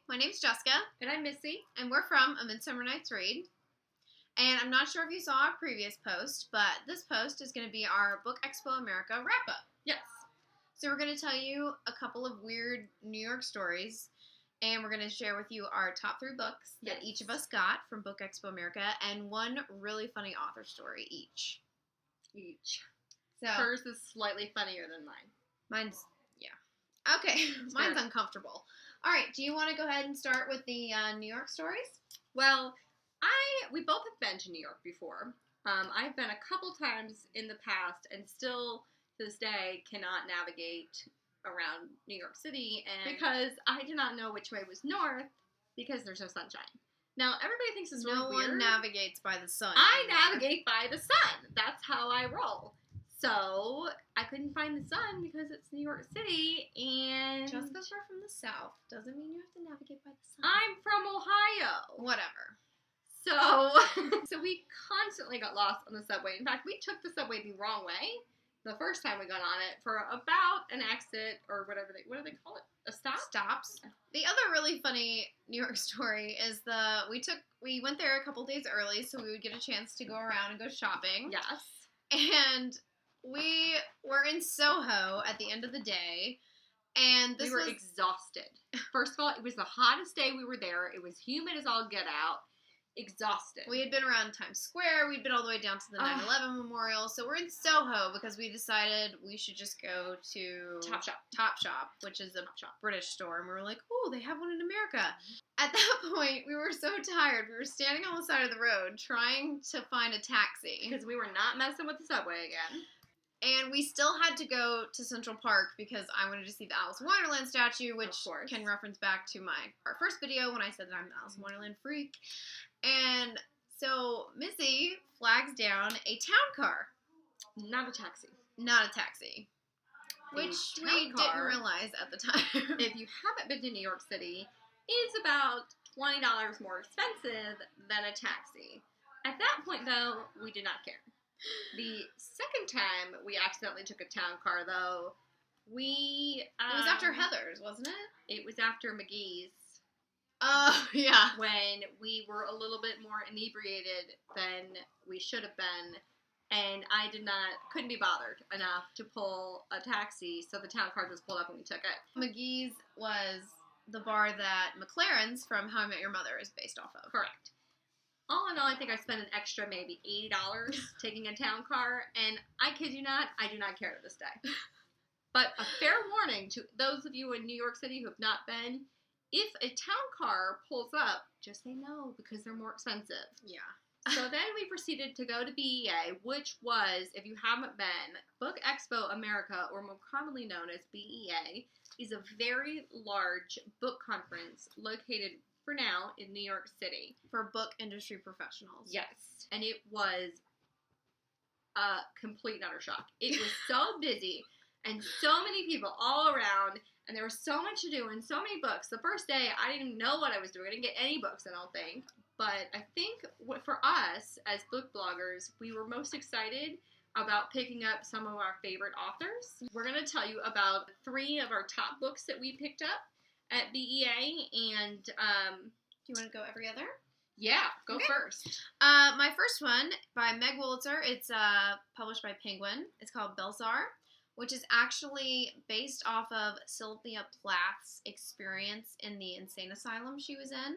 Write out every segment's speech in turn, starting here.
My name's Jessica. And I'm Missy. And we're from A Midsummer Night's Read. And I'm not sure if you saw our previous post, but this post is going to be our Book Expo America wrap-up. Yes. So we're going to tell you a couple of weird New York stories, and we're going to share with you our top 3 books that each of us got from Book Expo America, and one really funny author story each. So hers is slightly funnier than mine. Mine's, yeah. Okay, mine's uncomfortable. All right, do you want to go ahead and start with the New York stories? Well, we both have been to New York before. I've been a couple times in the past and still to this day cannot navigate around New York City and because I did not know which way was north because there's no sunshine. Now, everybody thinks it's really weird. No one navigates by the sun. I navigate by the sun. That's how I roll. So, I couldn't find the sun because it's New York City, and Jessica's from the South. Doesn't mean you have to navigate by the sun. I'm from Ohio. Whatever. So we constantly got lost on the subway. In fact, we took the subway the wrong way the first time we got on it for about an exit or whatever what do they call it? A stop? Stops. The other really funny New York story is we went there a couple days early so we would get a chance to go around and go shopping. Yes. And we were in Soho at the end of the day, and we were exhausted. First of all, it was the hottest day we were there. It was humid as all get out. Exhausted. We had been around Times Square. We'd been all the way down to the 9/11 Memorial. So we're in Soho because we decided we should just go to Topshop, which is a British store. And we were like, oh, they have one in America. At that point, we were so tired. We were standing on the side of the road trying to find a taxi. Because we were not messing with the subway again. And we still had to go to Central Park because I wanted to see the Alice in Wonderland statue, which can reference back to our first video when I said that I'm an Alice in Wonderland freak. And so Missy flags down a town car. Not a taxi. Not a taxi. Which we didn't realize at the time. If you haven't been to New York City, it's about $20 more expensive than a taxi. At that point, though, we did not care. The second time we accidentally took a town car, though, it was after Heather's, wasn't it? It was after McGee's. Oh, yeah. When we were a little bit more inebriated than we should have been, and I couldn't be bothered enough to pull a taxi, so the town car just pulled up and we took it. McGee's was the bar that McLaren's from How I Met Your Mother is based off of. Correct. All in all, I think I spent an extra maybe $80 taking a town car, and I kid you not, I do not care to this day. But a fair warning to those of you in New York City who have not been, if a town car pulls up, just say no, because they're more expensive. Yeah. So then we proceeded to go to BEA, which was, if you haven't been, Book Expo America, or more commonly known as BEA, is a very large book conference located for now in New York City. For book industry professionals. Yes. And it was a complete and utter shock. It was so busy and so many people all around, and there was so much to do and so many books. The first day, I didn't even know what I was doing. I didn't get any books, I don't think. But I think for us, as book bloggers, we were most excited about picking up some of our favorite authors. We're going to tell you about 3 of our top books that we picked up at BEA, and do you want to go every other? Yeah, go first. My first one by Meg Wolitzer. It's published by Penguin. It's called Belsar, which is actually based off of Sylvia Plath's experience in the insane asylum she was in.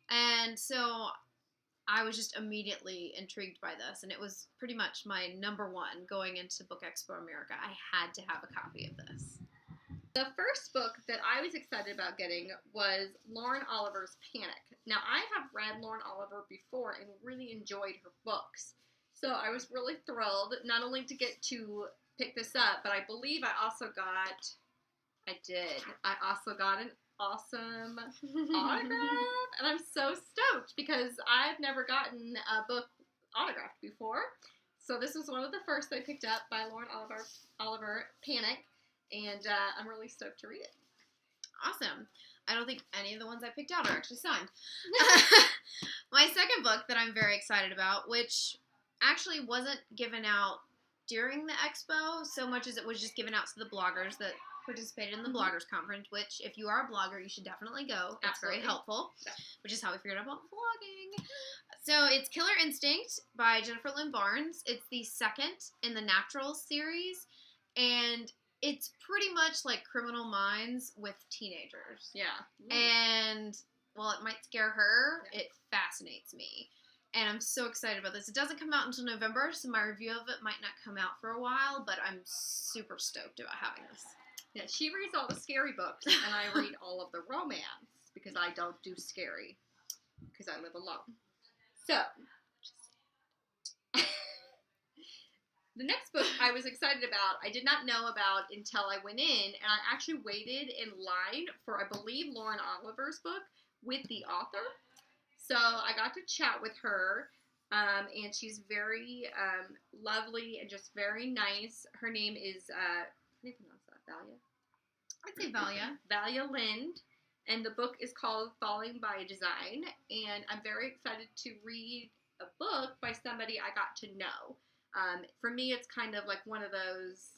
And so I was just immediately intrigued by this, and it was pretty much my number 1 going into Book Expo America. I had to have a copy of this. The first book that I was excited about getting was Lauren Oliver's Panic. Now, I have read Lauren Oliver before and really enjoyed her books. So I was really thrilled not only to get to pick this up, but I believe I also got an awesome autograph. And I'm so stoked because I've never gotten a book autographed before. So this was one of the first I picked up by Lauren Oliver, Panic. And I'm really stoked to read it. Awesome. I don't think any of the ones I picked out are actually signed. My second book that I'm very excited about, which actually wasn't given out during the expo so much as it was just given out to the bloggers that participated in the bloggers conference, which if you are a blogger, you should definitely go. It's Absolutely. very helpful, Yeah. which is how we figured out about vlogging. So it's Killer Instinct by Jennifer Lynn Barnes. It's the second in the Naturals series, and it's pretty much like Criminal Minds with teenagers. Yeah. And while it might scare her, it fascinates me. And I'm so excited about this. It doesn't come out until November, so my review of it might not come out for a while, but I'm super stoked about having this. Yeah, she reads all the scary books, and I read all of the romance, because I don't do scary, because I live alone. So, the next book I was excited about, I did not know about until I went in, and I actually waited in line for, I believe, Lauren Oliver's book with the author. So I got to chat with her, and she's very lovely and just very nice. Her name is, how do you pronounce that, Valia? I'd say Valia. Valia Lind, and the book is called Falling by Design, and I'm very excited to read a book by somebody I got to know. For me, it's kind of like one of those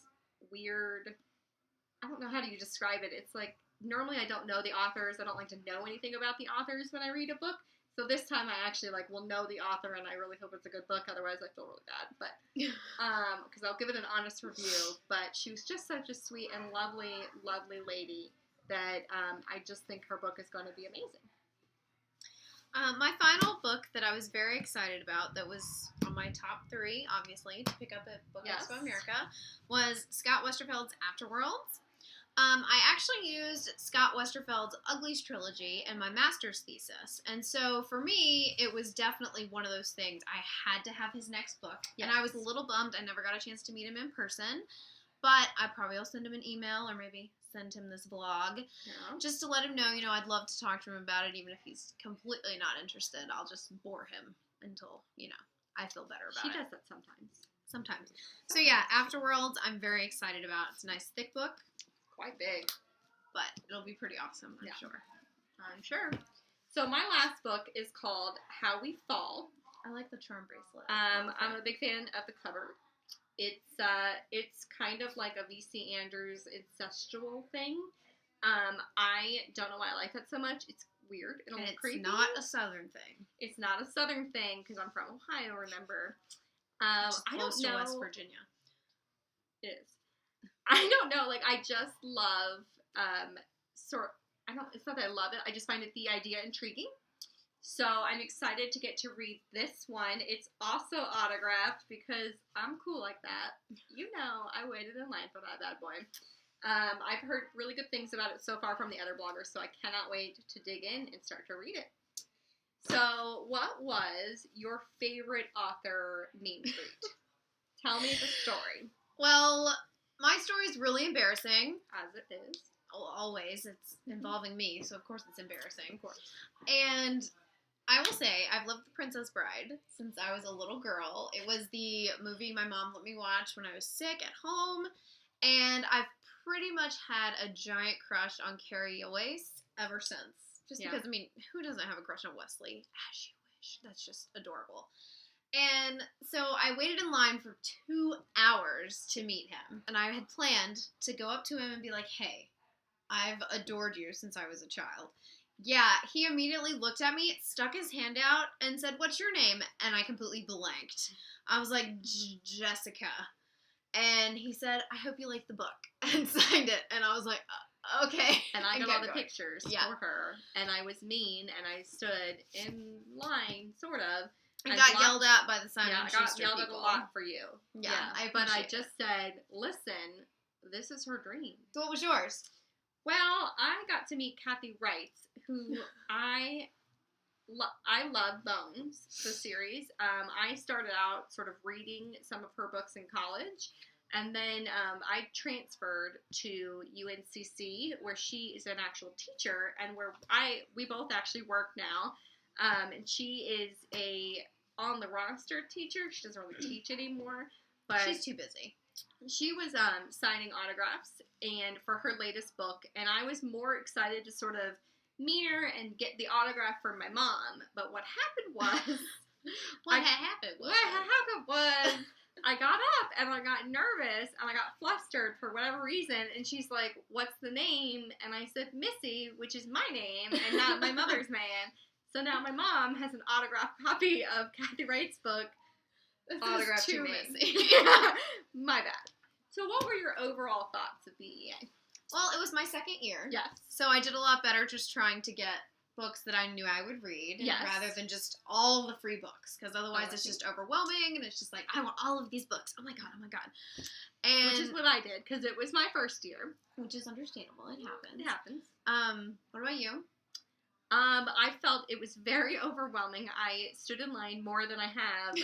weird, I don't know how do you describe it. It's like, normally I don't know the authors. I don't like to know anything about the authors when I read a book. So this time I actually will know the author, and I really hope it's a good book. Otherwise, I feel really bad. But because I'll give it an honest review. But she was just such a sweet and lovely, lovely lady that I just think her book is going to be amazing. My final book that I was very excited about, that was on my top 3, obviously, to pick up at Book Expo America, was Scott Westerfeld's Afterworlds. I actually used Scott Westerfeld's Uglies trilogy in my master's thesis, and so for me, it was definitely one of those things. I had to have his next book, and I was a little bummed I never got a chance to meet him in person, but I probably will send him an email or maybe send him this vlog just to let him know, I'd love to talk to him about it, even if he's completely not interested. I'll just bore him until, I feel better about it. She does that sometimes. So yeah, Afterworlds, I'm very excited about. It's a nice thick book. Quite big. But it'll be pretty awesome, I'm sure. I'm sure. So my last book is called How We Fall. I like the charm bracelet. I'm a big fan of the cover. It's kind of like a V.C. Andrews incestual thing. I don't know why I like that so much. It's weird and a little creepy. It's not a southern thing. It's not a southern thing because I'm from Ohio, remember? It's I close don't know. to West Virginia. It is. I don't know, I just love, it's not that I love it, I just find the idea intriguing. So I'm excited to get to read this one. It's also autographed because I'm cool like that. I waited in line for that bad boy. I've heard really good things about it so far from the other bloggers, so I cannot wait to dig in and start to read it. So what was your favorite author meet and greet? Tell me the story. Well, my story is really embarrassing. As it is. Always. It's involving me, so of course it's embarrassing. Of course. And I will say, I've loved The Princess Bride since I was a little girl. It was the movie my mom let me watch when I was sick at home. And I've pretty much had a giant crush on Carrie Elwes ever since. Just because, who doesn't have a crush on Wesley? As you wish. That's just adorable. And so I waited in line for 2 hours to meet him. And I had planned to go up to him and be like, hey, I've adored you since I was a child. Yeah, he immediately looked at me, stuck his hand out, and said, what's your name? And I completely blanked. I was like, Jessica. And he said, I hope you like the book. And signed it. And I was like, okay. And I got all the pictures for her. And I was mean, and I stood in line, sort of. I got yelled at by the Simon Schuster I got yelled people. at a lot for you. Yeah, I just said, listen, this is her dream. So what was yours? Well, I got to meet Kathy Wright, who I love Bones, the series. I started out sort of reading some of her books in college, and then I transferred to UNCC, where she is an actual teacher, and where we both actually work now. And she is a on-the-roster teacher. She doesn't really teach anymore. But she's too busy. She was signing autographs and for her latest book, and I was more excited to sort of meet her and get the autograph from my mom. But what happened was... What happened was I got up and I got nervous and I got flustered for whatever reason. And she's like, "What's the name?" And I said, "Missy," which is my name and not my mother's name. So now my mom has an autographed copy of Kathy Wright's book. This Autographed is to too me. messy. My bad. So what were your overall thoughts of BEA? Well, it was my second year. Yes. So I did a lot better just trying to get books that I knew I would read Yes. rather than just all the free books, because otherwise Oh, it's just overwhelming and it's just like, I want all of these books. Oh my god. And Which is what I did because it was my first year. which is understandable. It happens. It happens. What about you? I felt it was very overwhelming. I stood in line more than I have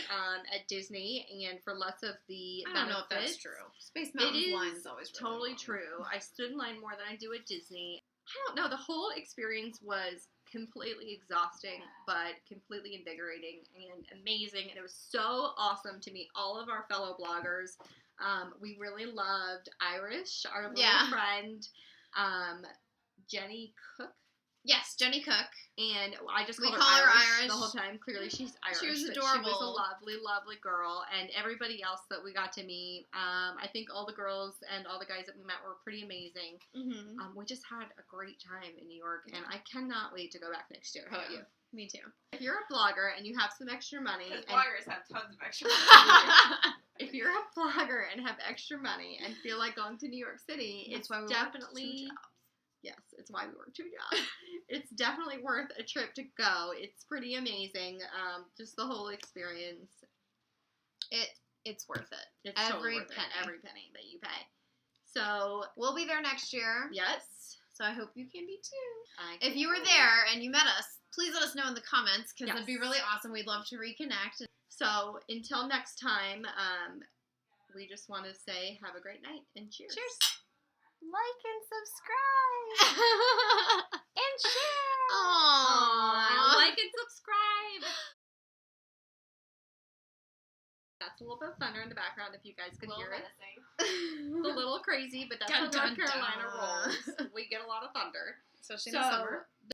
at Disney and for less of the I don't know if that's benefits. true. Space Mountain's line is always really totally long. true. I stood in line more than I do at Disney. I don't know. The whole experience was completely exhausting, but completely invigorating and amazing. And it was so awesome to meet all of our fellow bloggers. We really loved Irish, our little friend, Jenny Cook. Yes, Jenny Cook. And I just We called call her her Irish. the whole time. Clearly, she's Irish. She was but adorable. She was a lovely, lovely girl. And everybody else that we got to meet, I think all the girls and all the guys that we met were pretty amazing. Mm-hmm. We just had a great time in New York, and I cannot wait to go back next year. How about you? Me too. If you're a blogger and you have some extra money, Because and bloggers have tons of extra money. if you're a blogger and have extra money and feel like going to New York City, That's it's why we definitely... work 2 jobs. Yes, it's why we work 2 jobs. It's definitely worth a trip to go. It's pretty amazing. Just the whole experience. It's worth it. It's totally worth it. Every penny that you pay. So, We'll be there next year. yes. So I hope you can be too. I If you were there and you met us, please let us know in the comments because Yes. it'd be really awesome. We'd love to reconnect. So, until next time, we just want to say have a great night and cheers. Cheers. Like and subscribe. And share. Aww. Like and subscribe. That's a little bit of thunder in the background if you guys could hear it. It's a little crazy, but that's how Dun, North dun, Carolina dun. rolls. We get a lot of thunder. Especially in the summer.